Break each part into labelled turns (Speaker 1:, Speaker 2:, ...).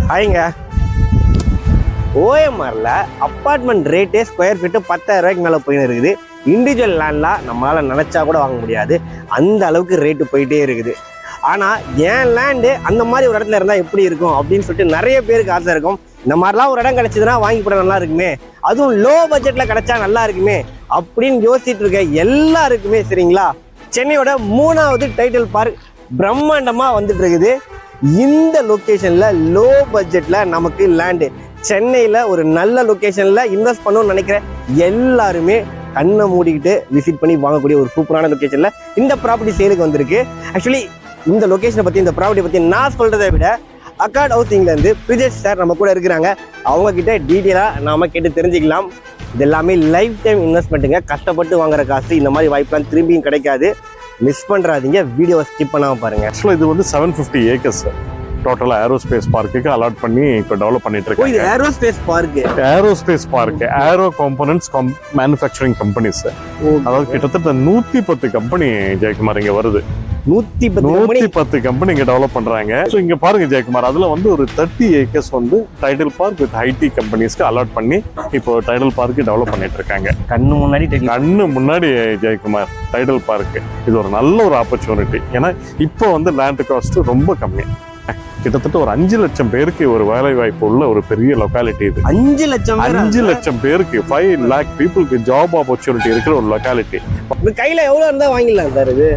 Speaker 1: ஹாய்ங்க. ஓஎம்ஆரில் apartment ரேட்டே square feet 10,000 ரூபாய்க்கு மேலே போயின்னு இருக்குது. இண்டிவிஜுவல் லேண்ட்லாம் நம்மளால் நினச்சா கூட வாங்க முடியாது, அந்த அளவுக்கு ரேட்டு போயிட்டே இருக்குது. ஆனால் என் லேண்டு அந்த மாதிரி ஒரு இடத்துல இருந்தால் எப்படி இருக்கும் அப்படின்னு சொல்லிட்டு நிறைய பேருக்கு ஆசை இருக்கும். இந்த மாதிரிலாம் ஒரு இடம் கிடச்சிதுன்னா வாங்கி போட நல்லா இருக்குமே, அதுவும் லோ பட்ஜெட்டில் கிடச்சா நல்லா இருக்குமே அப்படின்னு யோசிச்சுட்டு இருக்க எல்லாருக்குமே சரிங்களா, சென்னையோட 3வது டைட்டில் பார்க் பிரம்மாண்டமாக வந்துட்டு இருக்குது. இந்த லொக்கேஷனில் லோ பட்ஜெட்டில் நமக்கு லேண்டு சென்னையில் ஒரு நல்ல லொக்கேஷனில் இன்வெஸ்ட் பண்ணணும்னு நினைக்கிற எல்லாருமே கண்ணை மூடிக்கிட்டு விசிட் பண்ணி வாங்கக்கூடிய ஒரு சூப்பரான லொக்கேஷனில் இந்த ப்ராப்பர்ட்டி சேலுக்கு வந்திருக்கு. ஆக்சுவலி இந்த லொக்கேஷனை பற்றி, இந்த ப்ராப்பர்ட்டி பற்றி நான் சொல்கிறத விட அக்கார்ட் ஹவுசிங்லேருந்து பிரிஜேஷ் சார் நம்ம கூட இருக்கிறாங்க. அவங்கக்கிட்ட டீட்டெயிலாக நாம் கேட்டு தெரிஞ்சுக்கலாம். இது எல்லாமே லைஃப் டைம் இன்வெஸ்ட்மெண்ட்டுங்க. கஷ்டப்பட்டு வாங்குற காசு இந்த மாதிரி வாய்ப்பெலாம் திரும்பியும் கிடைக்காது. மிஸ் பண்ணுறாதீங்க, வீடியோவை ஸ்கிப் பண்ணாமல் பாருங்கள்.
Speaker 2: ஆக்சுவலாக இது வந்து 750 ஏக்கர்ஸ் டோட்டலாக ஏரோஸ்பேஸ் பார்க்குக்கு அலாட் பண்ணி இப்போ டெவலப் பண்ணிட்டு இருக்கோம்.
Speaker 1: இது aerospace park,
Speaker 2: aerospace park aero components manufacturing companies. அதாவது கிட்டத்தட்ட 110 கம்பெனி ஜெயக்குமார் இங்கே வருது. 110 கம்பெனி இங்க டெவலப் பண்றாங்க. ஸோ இங்க பாருங்க ஜெயக்குமார், அதுல வந்து ஒரு 30 ஏக்கர்ஸ் வந்து டைட்டில் பார்க் வித் ஐடி கம்பெனிஸ்க்கு அலாட் பண்ணி இப்போ டைட்டில் பார்க் டெவலப் பண்ணிட்டு இருக்காங்க. கண்ணு முன்னாடி ஜெயக்குமார் டைட்டில் பார்க் இது ஒரு நல்ல ஒரு ஆப்பர்ச்சுனிட்டி. ஏன்னா இப்போ வந்து லேண்ட் காஸ்ட் ரொம்ப கம்மி. கிட்டத்தட்ட ஒரு 5 லட்சம் பேருக்கு ஒரு வேலை வாய்ப்பு உள்ள ஒரு பெரிய லொக்காலிட்டி இது.
Speaker 1: 5 லட்சம்
Speaker 2: பேருக்கு 5 lakh பீப்புளுக்கு ஜாப் ஆப்பர்ச்சுனிட்டி இருக்கிற ஒரு லொக்காலிட்டி.
Speaker 1: கையில எவ்வளவு இருந்தா வாங்கிடலாம் சார் இது?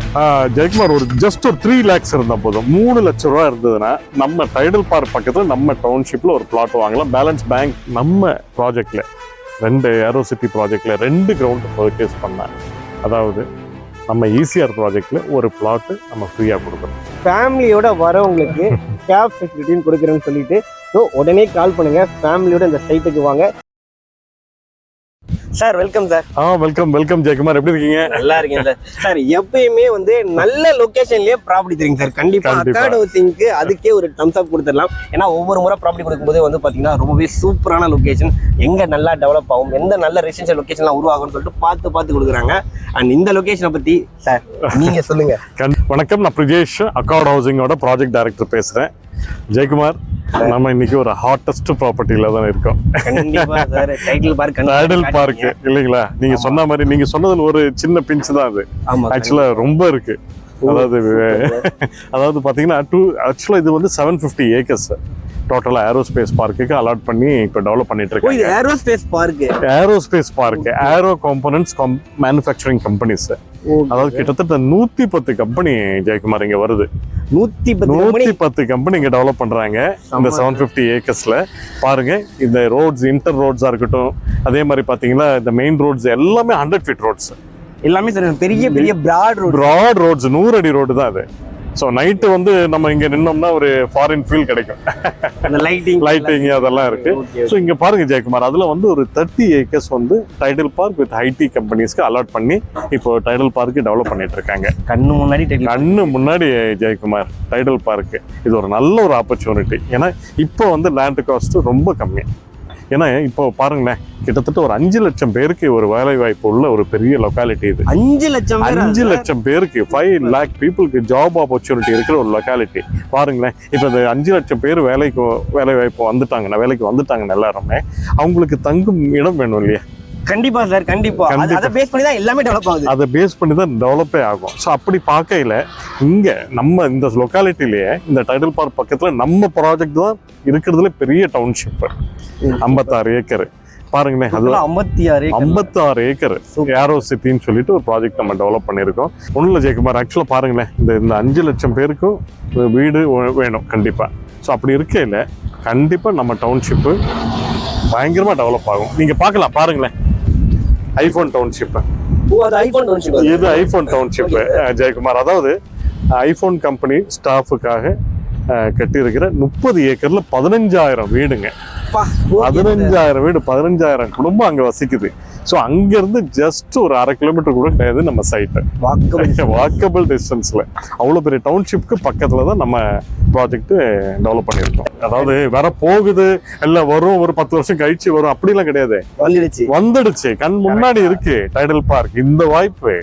Speaker 2: ஜெயக்குமார், ஒரு ஜஸ்ட் ஒரு 3 lakhs இருந்தா போதும். 3 லட்சம் ரூபாய் இருந்ததுன்னா நம்ம டைட்டில் பார்க் பக்கத்துல நம்ம டவுன்ஷிப்ல ஒரு பிளாட் வாங்கலாம். பேலன்ஸ் பேங்க் நம்ம ப்ராஜெக்ட்ல 2 ஏரோ சிட்டி ப்ராஜெக்ட்ல 2 கிரவுண்ட் பர்ச்சேஸ் பண்ணேன். அதாவது நம்ம ஈசிஆர் ப்ராஜெக்ட்ல ஒரு பிளாட் நம்ம ஃப்ரீயா கொடுக்குறோம்.
Speaker 1: ஃபேமிலியோட வரவங்களுக்கு கேப் ஃபெசிலிட்டின்னு கொடுக்குறேன்னு சொல்லிட்டு ஸோ உடனே கால் பண்ணுங்க, ஃபேமிலியோட இந்த சைட்டுக்கு வாங்க. Sir welcome sir.
Speaker 2: Welcome Jayakumar, எப்படி இருக்கீங்க?
Speaker 1: நல்லா இருக்கேன் சார். சார் எப்பயுமே வந்து நல்ல லொகேஷன்லயே ப்ராப்பர்ட்டி தெரியுங்க சார். கண்டிப்பா அக்கார்ட் ஹவுசிங்க்கு அதுக்கே ஒரு தம்ஸ் அப் கொடுத்துடலாம். ஏன்னா ஒவ்வொரு முறை ப்ராப்பர்ட்டி கொடுக்கும்போது வந்து பாத்தீங்கன்னா ரொம்பவே சூப்பரான லொகேஷன், எங்க நல்லா டெவலப் ஆகும், எந்த நல்ல ரெசிடென்ஷியல் லொகேஷன்லாம் உருவாகும்னு சொல்லிட்டு பார்த்து கொடுக்குறாங்க. அண்ட் இந்த லொகேஷனை பத்தி சார் நீங்க சொல்லுங்க.
Speaker 2: வணக்கம், நான் பிரிஜேஷ், அக்கார்ட் ஹவுசிங்கோட ப்ராஜெக்ட் டைரக்டர் பேசுறேன். ஜெயக்குமார், நம்ம இன்னைக்கு ஒரு ஹாட்டஸ்ட் ப்ராப்பர்ட்டில தான் இருக்கோம். டைட்டில் பார்க் இல்லைங்களா? நீங்க சொன்ன மாதிரி, நீங்க சொன்னதுல ஒரு சின்ன பிஞ்ச் தான் அது. ஆக்சுவலா ரொம்ப இருக்கு. அதாவது பாத்தீங்கன்னா ஆக்சுவலா இது வந்து 750 ஏக்கர்ஸ் டோட்டலா ஏரோஸ்பேஸ் பார்க்குக்கு அலாட் பண்ணி இப்போ டெவலப் பண்ணிட்டு இருக்காங்க. Aerospace park aero components manufacturing companies. அதாவது கிட்டத்தட்ட 110 கம்பெனி ஜெயக்குமார் இங்க வருது. 110 கம்பெனி இங்க டெவலப் பண்றாங்க இந்த 750 ஏக்கர்ஸ்ல. பாருங்க, இந்த ரோட்ஸ், இன்டர் ரோட்ஸா இருக்கட்டும், அதே மாதிரி பாத்தீங்கன்னா இந்த மெயின் ரோட்ஸ் எல்லாமே 100 feet ரோட்ஸ்
Speaker 1: எல்லாமே பெரிய பிராட்
Speaker 2: ரோட்ஸ், 100 அடி ரோடு தான் அது. ஸோ நைட்டு வந்து நம்ம இங்க நின்னோம்னா ஒரு ஃபாரின் ஃபீல் கிடைக்கும். லைட்டிங் அதெல்லாம் இருக்கு. ஸோ இங்க பாருங்க ஜெயக்குமார், அதுல வந்து ஒரு 30 ஏக்கர்ஸ் வந்து டைட்டில் பார்க் வித் ஐடி கம்பெனிஸ்க்கு அலாட் பண்ணி இப்போ டைட்டில் பார்க் டெவலப் பண்ணிட்டு இருக்காங்க. கண்ணு முன்னாடி ஜெயக்குமார் டைட்டில் பார்க் இது ஒரு நல்ல ஒரு ஆப்பர்ச்சுனிட்டி. ஏன்னா இப்போ வந்து லேண்ட் காஸ்ட் ரொம்ப கம்மி. ஏன்னா இப்போ பாருங்களேன், கிட்டத்தட்ட ஒரு 5 லட்சம் பேருக்கு ஒரு வேலை வாய்ப்பு உள்ள ஒரு பெரிய லொக்காலிட்டி இது. 5 லட்சம் பேருக்கு 5 lakh பீப்புளுக்கு ஜாப் ஆப்பர்ச்சுனிட்டி இருக்கிற ஒரு லொக்காலிட்டி. பாருங்களேன், இப்போ இந்த 5 லட்சம் பேர் வேலை வாய்ப்பு வேலைக்கு வந்துட்டாங்கன்னா எல்லாருமே அவங்களுக்கு தங்கும் இடம் வேணும் இல்லையா?
Speaker 1: கண்டிப்பா சார், கண்டிப்பா. அதை பேஸ் பண்ணி தான் எல்லாமே டெவலப் ஆகுது.
Speaker 2: அதை பேஸ் பண்ணி தான் டெவலப்பே ஆகும். ஸோ அப்படி பார்க்கையில இங்க நம்ம இந்த லொக்காலிட்டிலேயே இந்த டைட்டில் பார்க் பக்கத்துல நம்ம ப்ராஜெக்ட் தான் இருக்கிறதுல பெரிய டவுன்ஷிப். 56 ஏக்கர் பாருங்களேன், அது 56 ஏக்கர் ஏரோ சிட்டின்னு சொல்லிட்டு ஒரு ப்ராஜெக்ட் நம்ம டெவலப் பண்ணியிருக்கோம். ஒன்றும் இல்லை ஜெயக்குமார், ஆக்சுவலாக பாருங்களேன், இந்த 5 லட்சம் பேருக்கும் வீடு வேணும் கண்டிப்பா. ஸோ அப்படி இருக்கையில் கண்டிப்பா நம்ம டவுன்ஷிப்பு பயங்கரமா டெவலப் ஆகும். நீங்க பார்க்கலாம், பாருங்களேன், ஐபோன் டவுன்ஷிப். இது ஐபோன் டவுன்ஷிப் ஜெயக்குமார். அதாவது ஐபோன் கம்பெனி ஸ்டாஃபுக்காக கட்டி இருக்கிற 30 ஏக்கர்ல 15,000 வீடுங்க. 15,000 வீடு, 15,000 குடும்பம் அங்க வசிக்குது. ஸோ அங்கிருந்து ஜஸ்ட் ஒரு 1/2 கிலோமீட்டர் கூட கிடையாது நம்ம சைட்டு. வாக்கபிள் டிஸ்டன்ஸ்ல அவ்வளோ பெரிய டவுன்ஷிப்க்கு பக்கத்துல தான் நம்ம ப்ராஜெக்ட் டெவலப் பண்ணியிருக்கோம். அதாவது வர போகுது இல்லை வரும், ஒரு 10 வருஷம் கழிச்சு வரும் அப்படிலாம் கிடையாது. வந்துடுச்சு, கண் முன்னாடி இருக்கு டைட்டில் பார்க். இந்த வாய்ப்பு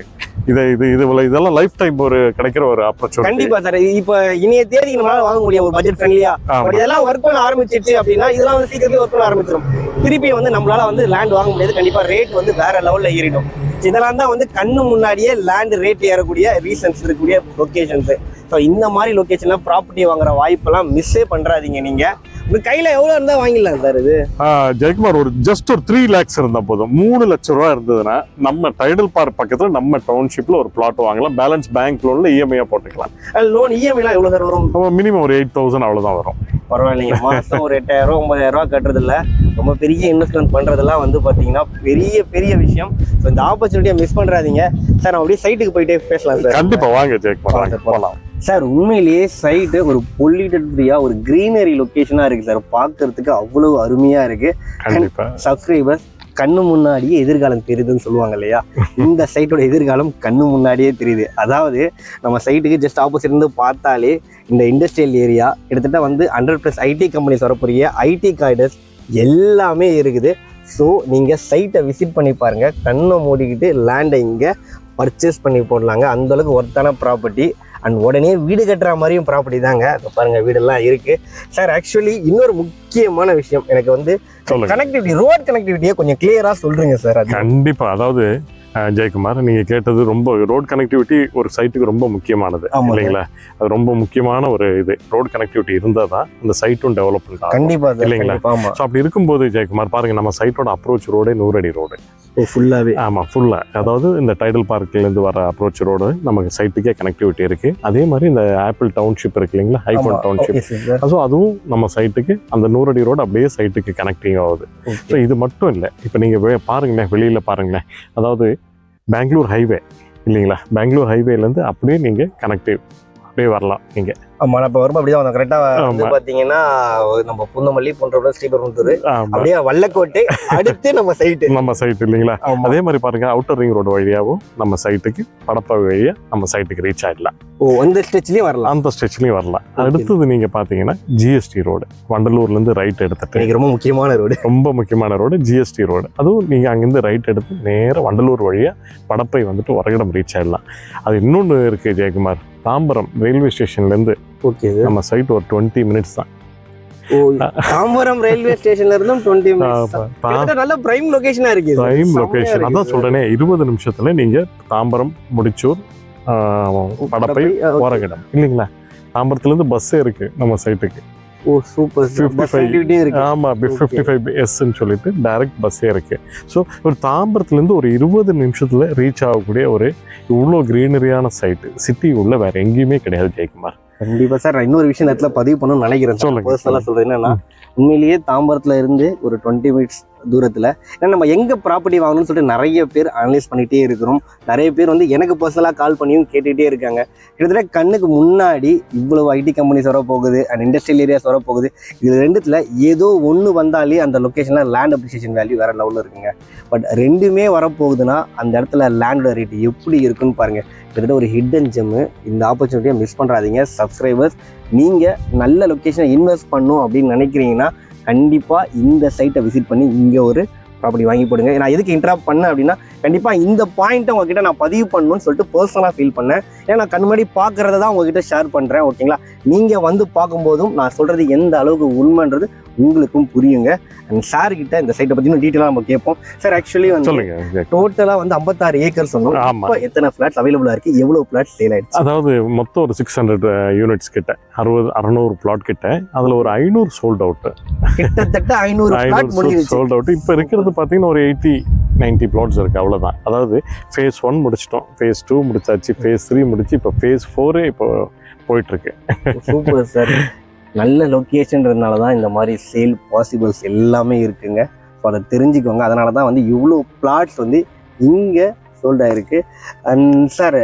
Speaker 2: இதெல்லாம் லைஃப் டைம் ஒரு கிடைக்கிற ஒரு ஆப்பர்ச்சுனிட்டி.
Speaker 1: கண்டிப்பா சார். இப்ப இனிய தேதி நம்மளால வாங்க முடியும் ஒரு பட்ஜெட் ஃப்ரெண்ட்லியா. பட் இதெல்லாம் ஒர்க் பண்ண ஆரம்பிச்சிருச்சு அப்படின்னா இதெல்லாம் வந்து சீக்கிரமே ஒர்க் பண்ண ஆரம்பிச்சிடும். திருப்பி வந்து நம்மளால வந்து லேண்ட் வாங்க முடியாது. கண்டிப்பா ரேட் வந்து வேற லெவல்ல ஏறிடும். இதெல்லாம் தான் வந்து கண்ணு முன்னாடியே லேண்ட் ரேட் ஏறக்கூடிய ரீசன்ஸ் இருக்கக்கூடிய லொகேஷன்ஸ். ஸோ இந்த மாதிரி லொகேஷன்ல ப்ராப்பர்ட்டி வாங்குற வாய்ப்பெல்லாம் மிஸ்ஸே பண்றாதீங்க. நீங்க உங்க கையில எவ்வளவு இருந்தா வாங்கிடலாம் சார் இது?
Speaker 2: ஜெயக்குமார், ஒரு 3 lakhs இருந்தா போதும். 3 லட்சம் ரூபாய் இருந்ததுன்னா நம்ம டைடல் பார்க் பக்கத்துல நம்ம டவுன்ஷிப்ல ஒரு பிளாட் வாங்கலாம். பேலன்ஸ் பேங்க் லோன்ல இஎம்ஐயா போட்டுக்கலாம்.
Speaker 1: லோன் இஎம்ஐலாம் எவ்வளவு சார் வரும்?
Speaker 2: மினிமம் ஒரு 8,000 அவ்வளவுதான் வரும்.
Speaker 1: பரவாயில்லைங்க. மாசம் ஒரு 8,000 9,000 கட்டுறது இல்ல. ரொம்ப பெரிய இன்வெஸ்ட்மெண்ட் பண்றதெல்லாம் வந்து பாத்தீங்கன்னா பெரிய பெரிய விஷயம். ஸோ இந்த ஆப்பர்ச்சுனிட்டியை மிஸ் பண்றாதீங்க சார். நம்ம அப்படியே சைட்டுக்கு போயிட்டே பேசலாம் சார்.
Speaker 2: கண்டிப்பா வாங்க ஜெயக்குமார், வாங்க போகலாம்
Speaker 1: சார். உண்மையிலேயே சைட்டு ஒரு பொல்யூட்டட் ஃப்ரீயா ஒரு கிரீனரி லொகேஷனா இருக்கு சார். பார்க்கறதுக்கு அவ்வளவு அருமையா இருக்கு.
Speaker 2: கண்டிப்பா
Speaker 1: சப்ஸ்கிரைபர்ஸ் கண்ணு முன்னாடியே எதிர்காலம் தெரியுதுன்னு சொல்லுவாங்க இல்லையா? இந்த சைட்டோட எதிர்காலம் கண்ணு முன்னாடியே தெரியுது. அதாவது நம்ம சைட்டுக்கு ஜஸ்ட் ஆப்போசிட் இருந்து பார்த்தாலே இந்த இண்டஸ்ட்ரியல் ஏரியா கிட்டத்தட்ட வந்து 100+ ஐடி கம்பெனிஸ் வரக்கூடிய ஐடி காரிடர்ஸ் எல்லாமே இருக்குது. ஸோ நீங்கள் சைட்டை விசிட் பண்ணி பாருங்க. கண்ணை மூடிக்கிட்டு லேண்டை இங்கே பர்ச்சேஸ் பண்ணி போடலாங்க. அந்த அளவுக்கு ஒர்த்தான ப்ராப்பர்ட்டி அண்ட் உடனே வீடு கட்டுற மாதிரியும் ப்ராப்பர்ட்டி தாங்க. பாருங்க வீடெல்லாம் இருக்கு சார். ஆக்சுவலி இன்னொரு முக்கியமான விஷயம் எனக்கு வந்து கனெக்டிவிட்டி, ரோட் கனெக்டிவிட்டியை கொஞ்சம் கிளியரா சொல்றீங்க சார்.
Speaker 2: கண்டிப்பா. அதாவது ஜெயக்குமார், நீங்க கேட்டது ரொம்ப ரோட் கனெக்டிவிட்டி ஒரு சைட்டுக்கு ரொம்ப முக்கியமானது இல்லைங்களா? அது ரொம்ப முக்கியமான ஒரு இது. ரோட் கனெக்டிவிட்டி இருந்தால் தான் அந்த சைட்டும் டெவலப்மெண்ட் ஆகும்.
Speaker 1: கண்டிப்பா
Speaker 2: இல்லைங்களா? ஸோ அப்படி இருக்கும்போது ஜெயக்குமார் பாருங்க, நம்ம சைட்டோட அப்ரோச் ரோடே 100 அடி ரோடு
Speaker 1: ஃபுல்லாவே.
Speaker 2: ஆமா, ஃபுல்லா. அதாவது இந்த டைடல் பார்க்ல இருந்து வர அப்ரோச் ரோடு நமக்கு சைட்டுக்கே கனெக்டிவிட்டி இருக்கு. அதே மாதிரி இந்த ஆப்பிள் டவுன்ஷிப் இருக்கு இல்லைங்களா, ஐஃபோன் டவுன்ஷிப், ஸோ அதுவும் நம்ம சைட்டுக்கு அந்த 100 அடி ரோடு அப்படியே சைட்டுக்கு கனெக்டிங் ஆகுது. ஸோ இது மட்டும் இல்லை, இப்போ நீங்க பாருங்களேன், வெளியில பாருங்களேன், அதாவது பெங்களூர் ஹைவே இல்லைங்களா, பெங்களூர் ஹைவேலேருந்து அப்படியே நீங்க கனெக்டிவ் அப்படியே வரலாம் நீங்க.
Speaker 1: ஆமா, நான் இப்போ வரும்போது அப்படியே வந்தோம். கரெக்டாக வந்து பார்த்தீங்கன்னா நம்ம பூந்தமல்லி போன்ற ஸ்ரீபெரும்புத்தூர் அப்படியே வல்லக்கோட்டை அடுத்து நம்ம சைட் இல்லைங்களா.
Speaker 2: அதே மாதிரி பாருங்க, அவுட்டர் ரிங் ரோடு வழியாகவும் நம்ம சைட்டுக்கு படப்பா வழியா நம்ம சைட்டுக்கு ரீச் ஆயிடலாம்.
Speaker 1: அந்த ஸ்ட்ரெச்லயும் வரலாம்.
Speaker 2: அந்த ஸ்ட்ரெச்லயும் வரலாம். அடுத்தது நீங்க பாத்தீங்கன்னா ஜிஎஸ்டி ரோடு, வண்டலூர்ல இருந்து ரைட் எடுத்துட்டு
Speaker 1: ரொம்ப முக்கியமான ரோடு,
Speaker 2: ரொம்ப முக்கியமான ரோடு ஜிஎஸ்டி ரோடு. அதுவும் நீங்க அங்கிருந்து ரைட் எடுத்து நேரம் வண்டலூர் வழியா படப்பை வந்துட்டு உரகடம் ரீச் ஆயிடலாம். அது இன்னொன்று இருக்கு ஜெயக்குமார், தாம்பரம் ரயில்வே ஸ்டேஷன்ல இருந்து நம்ம சைட் ஒரு 20 minutes தான்.
Speaker 1: தாம்பரம் ரயில்வே ஸ்டேஷன்ல இருந்தும் 20 minutes. நல்ல பிரைம் லொகேஷனா இருக்கு.
Speaker 2: பிரைம் லொகேஷன் அதான் சொல்றேனே, 20 நிமிஷத்துல நீங்க தாம்பரம், முடிச்சூர், படப்பை, ஓரகடம் இல்லைங்களா. தாம்பரத்துல இருந்து பஸ்ஸே இருக்கு நம்ம சைட்டுக்கு.
Speaker 1: ஓ சூப்பர்.
Speaker 2: 55 இருக்கு. ஆமா, 55S ன்னு சொல்லிட்டு டைரக்ட் பஸ்ஸே இருக்கு. ஸோ ஒரு தாம்பரத்துல இருந்து ஒரு 20 நிமிஷத்துல ரீச் ஆகக்கூடிய ஒரு இவ்வளோ கிரீனரியான சைட்டு சிட்டி உள்ள வேற எங்கேயுமே கிடையாது ஜெயக்குமார்.
Speaker 1: கண்டிப்பா சார். நான் இன்னொரு விஷயம் இடத்துல பதிவு பண்ணணும்னு நினைக்கிறேன். பர்சனலா சொல்றேன் என்னன்னா, உண்மையிலேயே தாம்பரத்துல இருந்து ஒரு 20 minutes தூரத்துல, ஏன்னா நம்ம எங்க ப்ராப்பர்ட்டி வாங்கணும்னு சொல்லிட்டு நிறைய பேர் அனலைஸ் பண்ணிட்டே இருக்கிறோம். நிறைய பேர் வந்து எனக்கு பர்சனலா கால் பண்ணியும் கேட்டுகிட்டே இருக்காங்க. கிட்டத்தட்ட கண்ணுக்கு முன்னாடி இவ்வளவு ஐடி கம்பெனிஸ் வர போகுது அண்ட் இண்டஸ்ட்ரியல் ஏரியாஸ் வர போகுது. இது ரெண்டுத்துல ஏதோ ஒன்று வந்தாலே அந்த லொக்கேஷன்ல லேண்ட் அப்ரிசியேஷன் வேல்யூ வேற லெவலில் இருக்குங்க. பட் ரெண்டுமே வரப்போகுதுன்னா அந்த இடத்துல லேண்டோட ரேட் எப்படி இருக்குன்னு பாருங்க. கிட்டத்தட்ட ஒரு ஹிடன் ஜெம்மு. இந்த ஆப்பர்ச்சுனிட்டியை மிஸ் பண்ணுறாதீங்க சப்ஸ்கிரைபர்ஸ். நீங்கள் நல்ல லொக்கேஷனை இன்வெஸ்ட் பண்ணணும் அப்படின்னு நினைக்கிறீங்கன்னா கண்டிப்பாக இந்த சைட்டை விசிட் பண்ணி இங்கே ஒரு ப்ராப்பர்ட்டி வாங்கி போடுங்க. நான் எதுக்கு இன்ட்ராக்ட் பண்ணேன் அப்படின்னா, கண்டிப்பாக இந்த பாயிண்ட்டை உங்ககிட்ட நான் பதிவு பண்ணணும்னு சொல்லிட்டு பர்சனலாக ஃபீல் பண்ணேன். ஏன்னா நான் கண் முன்னாடி பார்க்குறத தான் உங்ககிட்ட ஷேர் பண்ணுறேன். ஓகேங்களா, நீங்கள் வந்து பார்க்கும்போதும் நான் சொல்கிறது எந்த அளவுக்கு உண்மைன்றது உங்களுக்கும் புரியுங்க. அண்ட் சார் கிட்ட இந்த சைட்டை பற்றின டீட்டெயிலாக நம்ம கேட்போம். சார் ஆக்சுவலி வந்து டோட்டலாக வந்து 56 ஏக்கர் சொன்னோம். இப்போ எத்தனை ஃபிளாட்ஸ் அவைலபிளாக இருக்குது, எவ்வளோ ஃபிளாட்ஸ் சேல் ஆயிடுச்சு?
Speaker 2: அதாவது மொத்தம் ஒரு 600 யூனிட்ஸ் கிட்ட, 600 பிளாட் கிட்ட, அதில் ஒரு 500 சோல்ட் அவுட்.
Speaker 1: கிட்டத்தட்ட 500
Speaker 2: சோல்ட் அவுட். இப்போ இருக்கிறது பார்த்தீங்கன்னா ஒரு 80-90 பிளாட்ஸ் இருக்குது, அவ்வளோதான். அதாவது phase 1 முடிச்சிட்டோம், phase 2 முடிச்சாச்சு, phase 3 முடிச்சு, இப்போ phase 4 இப்போ போயிட்டுருக்கு.
Speaker 1: Super sir. நல்ல லொக்கேஷன்றதுனால தான் இந்த மாதிரி சேல் பாசிபிள்ஸ் எல்லாமே இருக்குங்க. ஸோ அதை தெரிஞ்சுக்கோங்க. அதனால தான் வந்து இவ்வளோ பிளாட்ஸ் வந்து இங்கே சோல்ட் ஆயிருக்கு. அண்ட் சார்,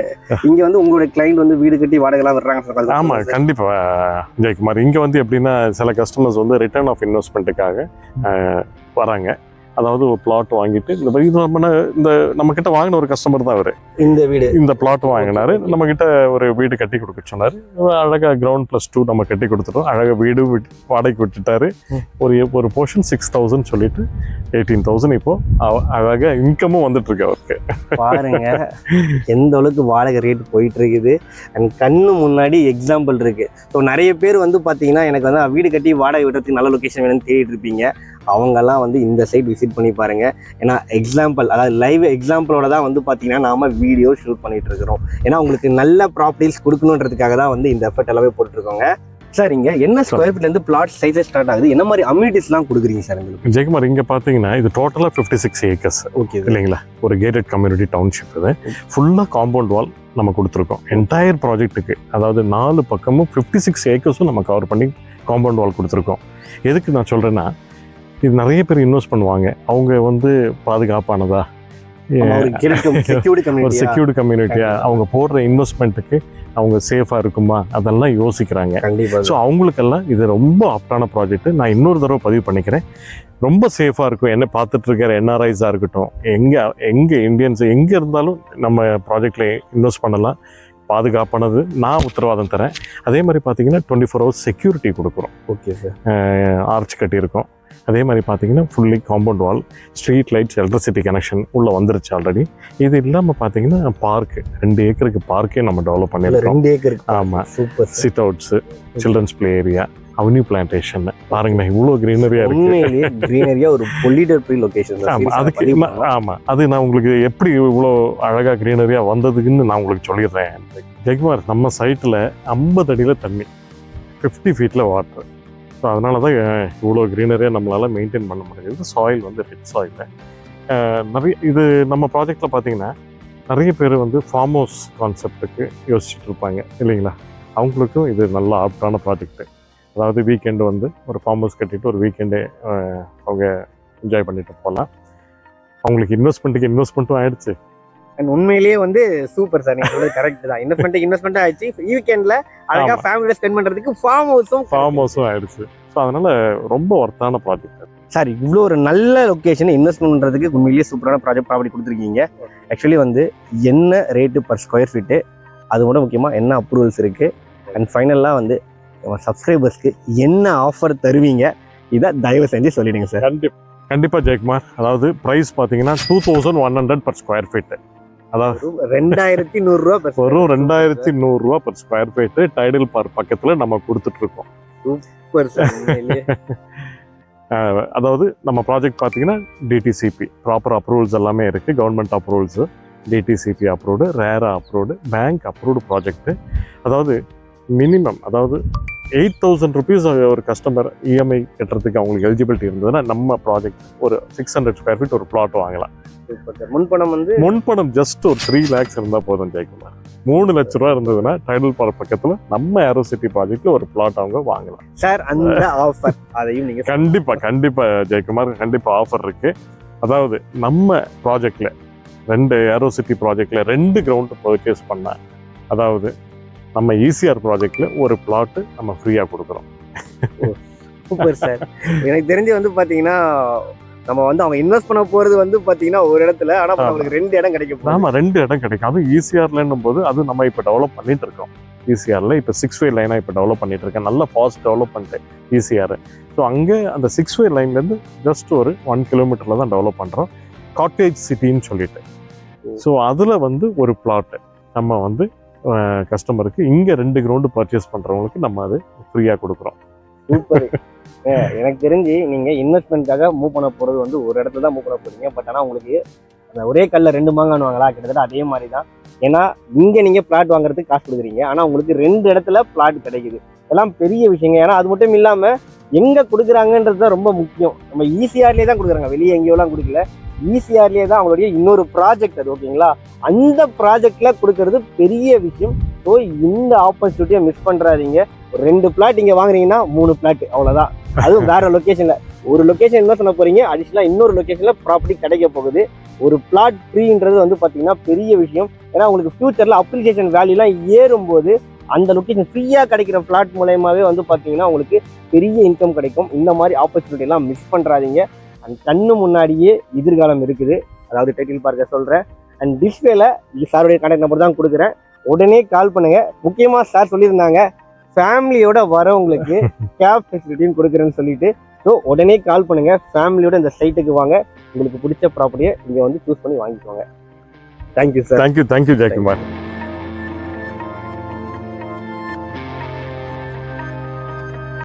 Speaker 1: இங்கே வந்து உங்களுடைய கிளைண்ட் வந்து வீடு கட்டி வாடகைலாம் வர்றாங்க.
Speaker 2: ஆமாம், கண்டிப்பாக ஜெயக்குமார். இங்கே வந்து எப்படின்னா, சில கஸ்டமர்ஸ் வந்து ரிட்டர்ன் ஆஃப் இன்வெஸ்ட்மெண்ட்டுக்காக வராங்க. அதாவது ஒரு பிளாட் வாங்கிட்டு இது நம்ம கிட்ட வாங்கின ஒரு கஸ்டமர் தான் அவரு.
Speaker 1: இந்த வீடு
Speaker 2: இந்த பிளாட் வாங்கினாரு, நம்ம கிட்ட ஒரு வீடு கட்டி கொடுக்க சொன்னாரு. அழகா கிரவுண்ட் +2 நம்ம கட்டி கொடுத்துட்டோம். அழகா வீடு வாடகைக்கு விட்டுட்டாரு. ஒரு போர்ஷன் 6,000 சொல்லிட்டு 18,000 இப்போ அழகா இன்கமும் வந்துட்டு இருக்கு அவருக்கு.
Speaker 1: பாருங்க எந்த அளவுக்கு வாடகை ரேட் போயிட்டு இருக்குது. அண்ட் கண்ணு முன்னாடி எக்ஸாம்பிள் இருக்கு. ஸோ நிறைய பேர் வந்து பார்த்தீங்கன்னா எனக்கு வந்து வீடு கட்டி வாடகை விடுறதுக்கு நல்ல லொக்கேஷன் வேணும்னு தேடிட்டு இருப்பீங்க. அவங்கெல்லாம் வந்து இந்த சைட் விசிட் பண்ணி பாருங்க. ஏன்னா எக்ஸாம்பிள், அதாவது லைவ் எக்ஸாம்பிளோட தான் வந்து பார்த்தீங்கன்னா நாம வீடியோ ஷூட் பண்ணிட்டு இருக்கிறோம். ஏன்னா உங்களுக்கு நல்ல ப்ராப்பர்ட்டிஸ் கொடுக்கணுன்றதுக்காக தான் வந்து இந்த எஃபர்ட் எல்லாமே போட்டுருக்கோங்க. சார் இங்க என்ன ஸ்கொயர் ஃபீட்ல இருந்து பிளாட் சைஸஸ் ஸ்டார்ட் ஆகுது, என்ன மாதிரி அம்யூனிட்டிஸ்லாம் கொடுக்குறீங்க சார் உங்களுக்கு?
Speaker 2: ஜெயக்குமார், இங்க பாத்தீங்கன்னா இது டோட்டலா 56 ஏக்கர்ஸ்.
Speaker 1: ஓகே
Speaker 2: இல்லைங்களா? ஒரு கேட்டட் கம்யூனிட்டி டவுன்ஷிப். இது ஃபுல்லா காம்பவுண்ட் வால் நம்ம கொடுத்துருக்கோம் என்டையர் ப்ராஜெக்ட்டுக்கு. அதாவது 4 பக்கமும் 56 ஏக்கர்ஸும் நம்ம கவர் பண்ணி காம்பவுண்ட் வால் கொடுத்துருக்கோம். எதுக்கு நான் சொல்றேன்னா, இது நிறைய பேர் இன்வெஸ்ட் பண்ணுவாங்க. அவங்க வந்து பாதுகாப்பானதா, ஒரு செக்யூர்டு கம்யூனிட்டியா, அவங்க போடுற இன்வெஸ்ட்மெண்ட்டுக்கு அவங்க சேஃபா இருக்குமா, அதெல்லாம் யோசிக்கிறாங்க. ஸோ அவங்களுக்கெல்லாம் இது ரொம்ப ஆப்டான ப்ராஜெக்ட். நான் இன்னொரு தடவை பதிவு பண்ணிக்கிறேன். ரொம்ப சேஃபாக இருக்கும். என்ன பார்த்துட்டு இருக்கிற என்ஆர்ஐஸாக இருக்கட்டும், எங்கே இந்தியன்ஸ் எங்கே இருந்தாலும் நம்ம ப்ராஜெக்டில் இன்வெஸ்ட் பண்ணலாம். பாதுகாப்பானது, நான் உத்தரவாதம் தரேன். அதே மாதிரி பார்த்தீங்கன்னா 24 hours செக்யூரிட்டி கொடுக்குறோம்.
Speaker 1: Okay sir.
Speaker 2: ஆர்ச் கட்டியிருக்கோம். அதே மாதிரி பார்த்தீங்கன்னா fully compound wall, street lights, electricity connection உள்ளே வந்துருச்சு ஆல்ரெடி. இது இல்லாமல் பார்த்தீங்கன்னா பார்க்கு, 2 ஏக்கருக்கு பார்க்கே நம்ம டெவலப் பண்ணியிருக்கோம்.
Speaker 1: 2 ஏக்கருக்கு?
Speaker 2: ஆமாம். Super. Sit outs, children's play area, avenue plantation. பாருங்களேன் இவ்வளோ கிரீனரியா இருக்கு.
Speaker 1: கிரீனரியா ஒரு பொல்யூட்டட் ஃப்ரீ லொகேஷன்.
Speaker 2: ஆமா, அது நான் உங்களுக்கு எப்படி இவ்வளோ அழகா கிரீனரியா வந்ததுக்குன்னு நான் உங்களுக்கு சொல்லிடுறேன். ஜெயக்குமார், நம்ம சைட்டில் 50 அடியில் தண்ணி, 50 ஃபீட்டில் வாட்டர். ஸோ அதனால தான் இவ்வளோ க்ரீனரியாக நம்மளால் மெயின்டைன் பண்ண முடியுது. சாயில் வந்து ரிச் சாயில். நிறைய இது நம்ம ப்ராஜெக்டில் பார்த்தீங்கன்னா நிறைய பேர் வந்து ஃபார்ம் ஹவுஸ் கான்செப்டுக்கு யோசிச்சுட்டு இருப்பாங்க இல்லைங்களா? அவங்களுக்கும் இது நல்ல ஆப்டான ப்ராஜெக்ட்டு. அதாவது வீக்கெண்டு வந்து ஒரு ஃபார்ம் ஹவுஸ் கட்டிட்டு ஒரு வீக்கெண்டே அவங்க என்ஜாய் பண்ணிட்டு போகலாம். அவங்களுக்கு இன்வெஸ்ட்மெண்ட்டும் ஆயிடுச்சு.
Speaker 1: அண்ட் உண்மையிலேயே வந்து சூப்பர் சார், நீங்க சொல்றது கரெக்ட் தான். இன்வெஸ்ட்மெண்ட் ஆயிடுச்சு. வீக்கெண்ட்ல அழகா ஃபேமிலியோட ஸ்பெண்ட் பண்றதுக்கு ஃபார்ம் ஹவுஸும்
Speaker 2: ஆயிடுச்சு. ஸோ அதனால ரொம்ப ஒர்த்தான ப்ராஜெக்ட்
Speaker 1: சார். இவ்வளோ ஒரு நல்ல லொக்கேஷன் இன்வெஸ்ட்மெண்ட் பண்றதுக்கு உண்மையிலேயே சூப்பரான ப்ராப்பர்ட்டி கொடுத்துருக்கீங்க. ஆக்சுவலி வந்து என்ன ரேட்டு பர் ஸ்கொயர் ஃபீட்டு, அது கூட முக்கியமாக என்ன அப்ரூவல்ஸ் இருக்கு, அண்ட் ஃபைனலாக வந்து சப்ஸ்கிரைபர்ஸ்க்கு என்ன ஆஃபர் தருவீங்க, இதை தயவு செஞ்சு சொல்லிடுங்க சார்.
Speaker 2: கண்டிப்பாக ஜெயக்குமார். அதாவது ப்ரைஸ் பார்த்தீங்கன்னா 2100 பர் ஸ்கொயர் ஃபீட்டு. அதாவது
Speaker 1: 2100 ரூபா.
Speaker 2: வெறும் 2100 ரூபா per square feet Tidel park பக்கத்தில் நம்ம கொடுத்துட்டு இருக்கோம்.
Speaker 1: Super sir.
Speaker 2: அதாவது நம்ம ப்ராஜெக்ட் பார்த்தீங்கன்னா டிடிசிபி ப்ராப்பர் அப்ரூவல்ஸ் எல்லாமே இருக்குது. Government approvals, DTCP approved, RERA approved, bank approved project. அதாவது மினிமம், அதாவது 8,000 rupees ஒரு கஸ்டமர் இஎம்ஐ கட்டுறதுக்கு அவங்களுக்கு எலிஜிபிலிட்டி இருந்ததுன்னா நம்ம ப்ராஜெக்ட் ஒரு 600 ஸ்கொயர் ஃபீட் ஒரு பிளாட் வாங்கலாம். முன்பணம் ஜஸ்ட் ஒரு 3 lakhs இருந்தால் போதும் ஜெயக்குமார். 3 லட்ச ரூபா இருந்ததுன்னா டைடல் பார்க் பக்கத்தில் நம்ம ஏரோசிட்டி ப்ராஜெக்ட்ல ஒரு பிளாட் அவங்க வாங்கலாம்
Speaker 1: சார். அந்த ஆஃபர் அதையும் நீங்க
Speaker 2: கண்டிப்பா ஜெயக்குமார், கண்டிப்பா ஆஃபர் இருக்கு. அதாவது நம்ம ப்ராஜெக்ட்ல 2 ஏரோசிட்டி ப்ராஜெக்ட்ல 2 கிரவுண்ட் பர்ச்சேஸ் பண்ண, அதாவது நம்ம ஈசிஆர் ப்ராஜெக்ட்ல ஒரு பிளாட் நம்ம ஃப்ரீயா கொடுக்குறோம்.
Speaker 1: Super sir. எனக்கு தெரிஞ்சு வந்து பாத்தீங்கன்னா நம்ம வந்து அவங்க இன்வெஸ்ட் பண்ண போறது வந்து பாத்தீங்கன்னா ஒரு இடத்துல, ஆனா அவங்களுக்கு 2 இடம் கிடைக்கும்.
Speaker 2: ஆமா, 2 இடம் கிடைக்கும். அதுவும் ஈசிஆர்லன்னும் போது அது நம்ம இப்ப டெவலப் பண்ணிட்டு இருக்கோம். ஈசிஆர்ல இப்ப 6-way லைனா இப்ப டெவலப் பண்ணிட்டு இருக்கேன். நல்ல ஃபாஸ்ட் டெவலப்மெண்ட் ஈசிஆர். ஸோ அங்கே அந்த 6-way லைன்ல இருந்து ஜஸ்ட் ஒரு 1 kilometerல தான் டெவலப் பண்றோம். காட்டேஜ் சிட்டின்னு சொல்லிட்டு. ஸோ அதுல வந்து ஒரு பிளாட் நம்ம வந்து கஸ்டமருக்கு இங்கே 2 கிரவுண்டு பர்ச்சேஸ் பண்ணுறவங்களுக்கு நம்ம அது ஃப்ரீயாக கொடுக்குறோம்.
Speaker 1: சூப்பர். எனக்கு தெரிஞ்சு நீங்கள் இன்வெஸ்ட்மெண்ட்காக மூவ் பண்ண போகிறது வந்து ஒரு இடத்துல தான் மூவ் பண்ண போகிறீங்க. பட் ஆனால் உங்களுக்கு அந்த ஒரே கல்லில் 2 மாங்கானுவாங்களா, கிட்டத்தட்ட அதே மாதிரி தான். ஏன்னா இங்கே நீங்கள் பிளாட் வாங்குறதுக்கு காசு கொடுக்குறீங்க, ஆனால் உங்களுக்கு 2 இடத்துல பிளாட் கிடைக்குது. இதெல்லாம் பெரிய விஷயங்க. ஏன்னா அது மட்டும் இல்லாமல் எங்கே கொடுக்குறாங்கன்றது தான் ரொம்ப முக்கியம். நம்ம ஈசிஆர்லேயே தான் கொடுக்குறாங்க, வெளியே எங்கேயோலாம் கொடுக்கல. ஈசிஆர்லேயே தான் அவங்களுடைய இன்னொரு ப்ராஜெக்ட் அது. ஓகேங்களா? அந்த ப்ராஜெக்ட்ல கொடுக்கறது பெரிய விஷயம். ஸோ இந்த ஆப்பர்ச்சுனிட்டியை மிஸ் பண்ணுறாதீங்க. ஒரு 2 பிளாட் இங்கே வாங்குறீங்கன்னா 3 பிளாட் அவ்வளோதான். அதுவும் வேற லொக்கேஷன்ல. ஒரு லொக்கேஷன் இன்வெஸ்ட் பண்ண போறீங்க, அடிஷனலா இன்னொரு லொக்கேஷன்ல ப்ராப்பர்ட்டி கிடைக்க போகுது. ஒரு பிளாட் ஃப்ரீன்றது வந்து பார்த்தீங்கன்னா பெரிய விஷயம். ஏன்னா உங்களுக்கு ஃபியூச்சர்ல அப்ரிசியேஷன் வேல்யூலாம் ஏறும்போது அந்த லொக்கேஷன் ஃப்ரீயாக கிடைக்கிற பிளாட் மூலயமாவே வந்து பார்த்தீங்கன்னா உங்களுக்கு பெரிய இன்கம் கிடைக்கும். இந்த மாதிரி ஆப்பர்ச்சுனிட்டி எல்லாம் மிஸ் பண்ணுறாதீங்க. அண்ட் கண்ணு முன்னாடியே எதிர்காலம் இருக்குது. அதாவது டைட்டில் பார்க்க சொல்கிறேன். அண்ட் டிஸ்பிளேல சாருடைய கான்டாக்ட் நம்பர் தான் கொடுக்குறேன். உடனே கால் பண்ணுங்க. முக்கியமாக சார் சொல்லியிருந்தாங்க ஃபேமிலியோட வரவங்களுக்கு கேப் ஃபெசிலிட்டியும் கொடுக்குறேன்னு சொல்லிட்டு. ஸோ உடனே கால் பண்ணுங்க. ஃபேமிலியோட இந்த சைட்டுக்கு வாங்க. உங்களுக்கு பிடிச்ச ப்ராப்பர்ட்டியை இங்கே வந்து சூஸ் பண்ணி வாங்கிக்கோங்க. Thank you sir.
Speaker 2: தேங்க்யூ ஜெயக்குமார்.